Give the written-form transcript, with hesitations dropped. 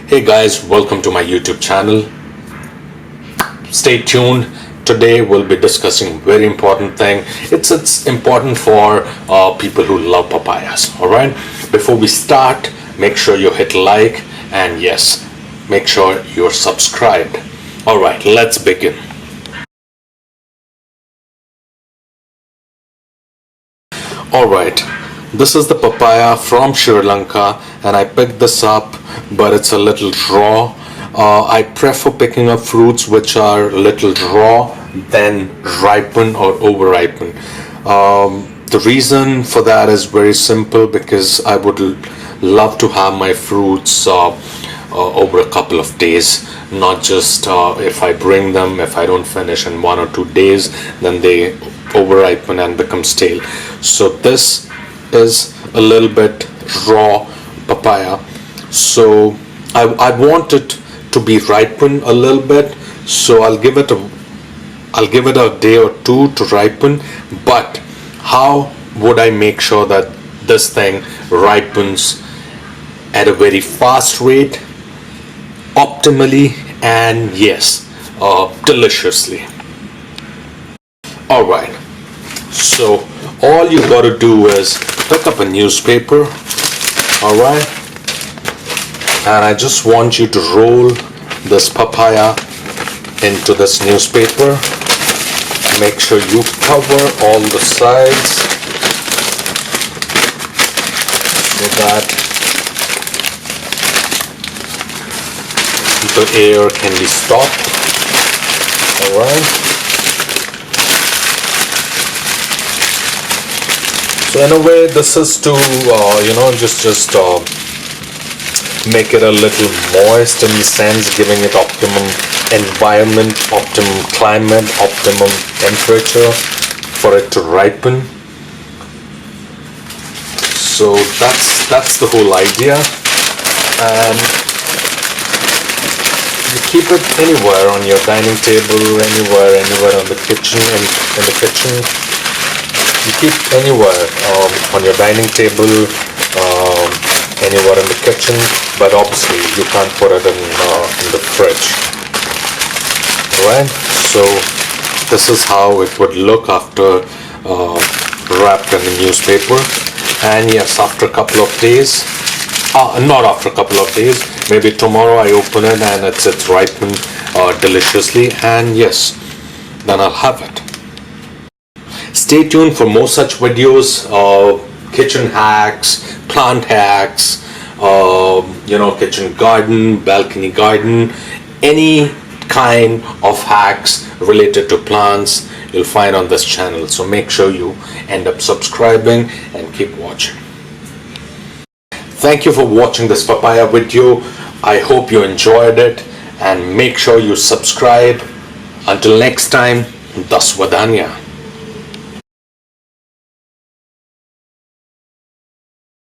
Hey guys, welcome to my YouTube channel. Stay tuned. Today we'll be discussing very important thing. It's important for people who love papayas. All right. Before we start, make sure you hit like and yes, make sure you're subscribed. All right, let's begin. All right. This is the papaya from Sri Lanka, and I picked this up, but it's a little raw. I prefer picking up fruits which are a little raw than ripen or over ripen. The reason for that is very simple, because I would love to have my fruits over a couple of days, not just if I bring them, if I don't finish in 1 or 2 days, then they over ripen and become stale. So this is a little bit raw papaya, so I want it to be ripened a little bit, so I'll give it a day or two to ripen. But how would I make sure that this thing ripens at a very fast rate, optimally, and yes, deliciously? All right, so all you got to do is pick up a newspaper. All right, and I just want you to roll this papaya into this newspaper. Make sure you cover all the sides so that the air can be stopped. All right. So in a way, this is to just make it a little moist, in the sense giving it optimum environment, optimum climate, optimum temperature for it to ripen. So that's the whole idea, and you keep it anywhere on your dining table, anywhere on the kitchen, in the kitchen. You keep anywhere on your dining table, anywhere in the kitchen, but obviously you can't put it in the fridge. Alright, so this is how it would look after wrapped in the newspaper. And yes, after a couple of days, not after a couple of days, maybe tomorrow I open it and it's ripened deliciously, and yes, then I'll have it. Stay tuned for more such videos, kitchen hacks, plant hacks, kitchen garden, balcony garden, any kind of hacks related to plants you'll find on this channel. So make sure you end up subscribing and keep watching. Thank you for watching this papaya video. I hope you enjoyed it, and make sure you subscribe. Until next time, das Vadanya.